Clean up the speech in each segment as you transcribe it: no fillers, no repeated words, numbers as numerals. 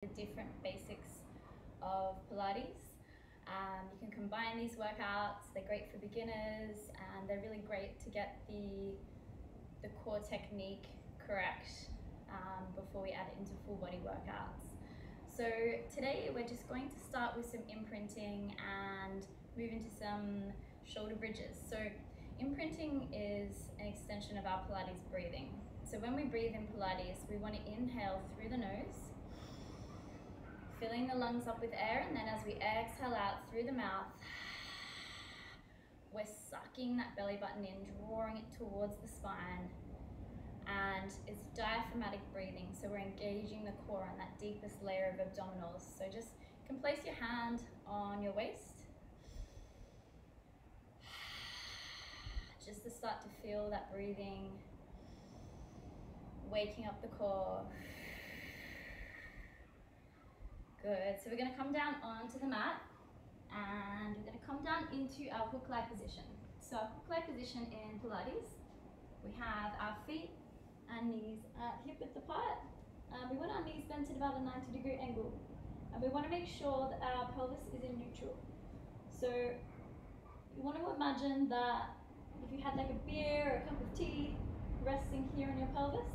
the different basics of Pilates. You can combine these workouts, they're great for beginners and they're really great to get the core technique correct before we add it into full body workouts. So today we're just going to start with some imprinting and move into some shoulder bridges. So imprinting is an extension of our Pilates breathing. So when we breathe in Pilates, we want to inhale through the nose, filling the lungs up with air, and then as we exhale out through the mouth, we're sucking that belly button in, drawing it towards the spine, and it's diaphragmatic breathing, so we're engaging the core on that deepest layer of abdominals. So just you can place your hand on your waist, just to start to feel that breathing, waking up the core. Good, so we're going to come down onto the mat and we're going to come down into our hook-lie position. So our hook-lie position in Pilates, we have our feet and knees at hip-width apart. We want our knees bent at about a 90-degree angle, and we want to make sure that our pelvis is in neutral. So you want to imagine that if you had like a beer or a cup of tea resting here in your pelvis,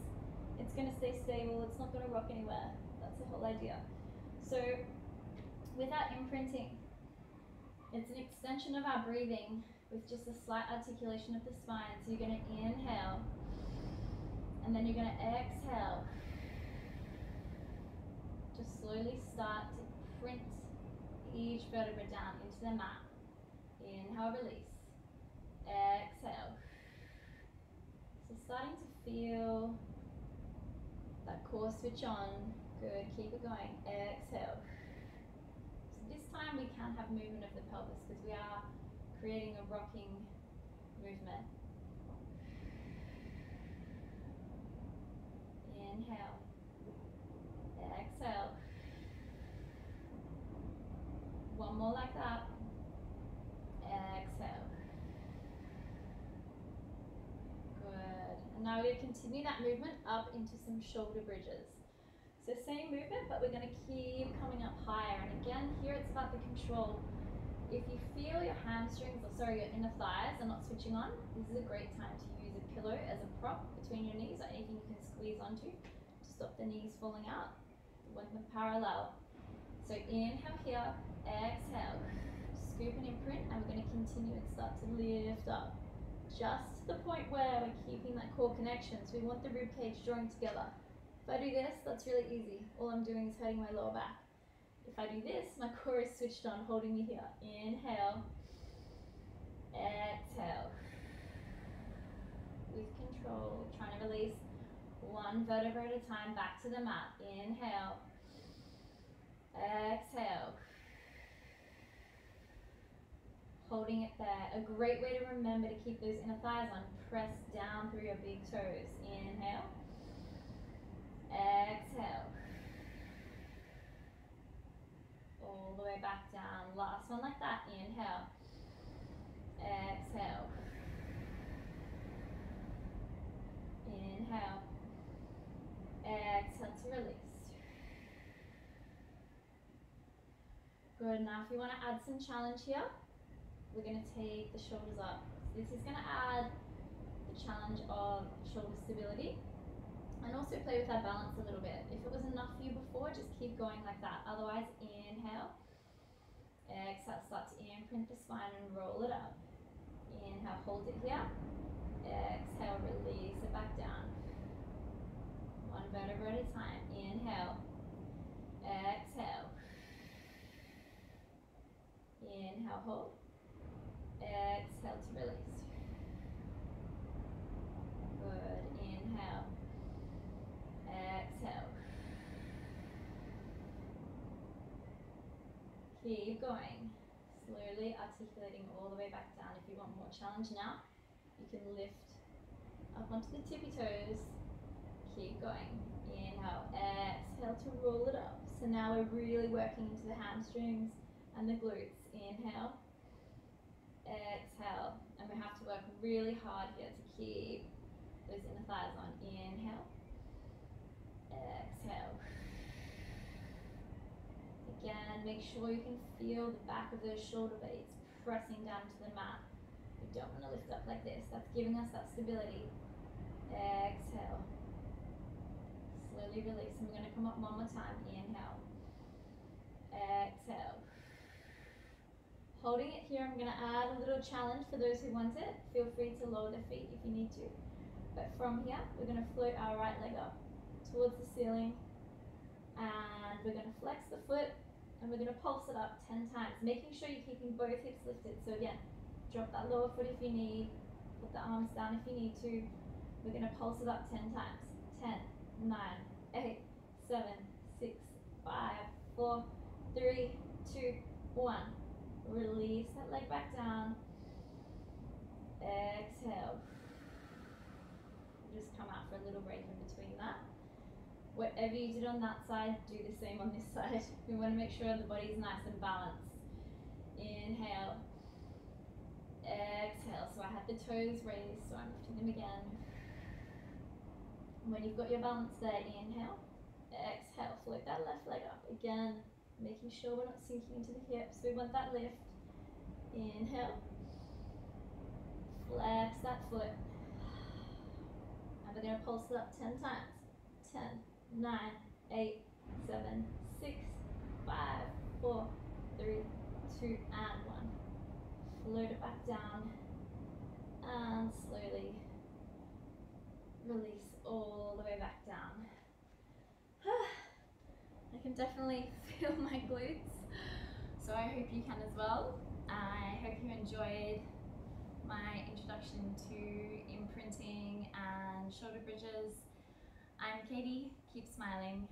it's going to stay stable, it's not going to rock anywhere. That's the whole idea. So without imprinting, it's an extension of our breathing with just a slight articulation of the spine. So you're going to inhale and then you're going to exhale. Just slowly start to print each vertebra down into the mat. Inhale, release. Exhale. So starting to feel that core switch on. Good, keep it going. Exhale. So this time we can have movement of the pelvis because we are creating a rocking movement. Inhale. Exhale. One more like that. Exhale. Good. And now we're going to continue that movement up into some shoulder bridges. So same movement, but we're going to keep coming up higher. And again, here it's about the control. If you feel your hamstrings, or sorry, your inner thighs are not switching on, this is a great time to use a pillow as a prop between your knees, or anything you can squeeze onto to stop the knees falling out. Work them parallel. So inhale here, exhale, scoop and imprint, and we're going to continue and start to lift up. Just to the point where we're keeping that core connection, so we want the rib cage drawing together. If I do this, that's really easy. All I'm doing is hurting my lower back. If I do this, my core is switched on, holding me here. Inhale, exhale. With control, trying to release one vertebra at a time back to the mat. Inhale, exhale. Holding it there. A great way to remember to keep those inner thighs on. Press down through your big toes. Inhale. Exhale. All the way back down. Last one like that. Inhale. Exhale. Inhale. Exhale to release. Good. Now if you want to add some challenge here, we're going to take the shoulders up. So this is going to add the challenge of shoulder stability and also play with our balance a little bit. If it was enough for you before, just keep going like that. Otherwise, inhale, exhale, start to imprint the spine and roll it up. Inhale, hold it here. Exhale, release it back down. One vertebra at a time. Inhale, exhale. Inhale, hold. Exhale to release. Good. Inhale. Exhale. Keep going. Slowly articulating all the way back down. If you want more challenge now, you can lift up onto the tippy toes. Keep going. Inhale. Exhale to roll it up. So now we're really working into the hamstrings and the glutes. Inhale. Exhale. And we have to work really hard here to keep those inner thighs on. Inhale. Exhale. Again, make sure you can feel the back of those shoulder blades pressing down to the mat. We don't want to lift up like this. That's giving us that stability. Exhale. Slowly release. And we're going to come up one more time. Inhale. Exhale. Holding it here, I'm going to add a little challenge for those who want it. Feel free to lower the feet if you need to. But from here, we're going to float our right leg up towards the ceiling. And we're going to flex the foot. And we're going to pulse it up 10 times. Making sure you're keeping both hips lifted. So again, drop that lower foot if you need. Put the arms down if you need to. We're going to pulse it up 10 times. 10, 9, 8, 7, 6, 5, 4, 3, 2, 1. Release that leg back down. Exhale. Just come out for a little break in between that. Whatever you did on that side, do the same on this side. We want to make sure the body is nice and balanced. Inhale. Exhale. So I have the toes raised, so I'm lifting them again. When you've got your balance there, inhale. Exhale. Float that left leg up again. Making sure we're not sinking into the hips. We want that lift. Inhale. Flex that foot. And we're going to pulse it up 10 times. 10, 9, 8, 7, 6, 5, 4, 3, 2, and 1. Float it back down. And slowly release all the way back down. I can definitely feel my glutes, so I hope you can as well. I hope you enjoyed my introduction to imprinting and shoulder bridges. I'm Katie, keep smiling.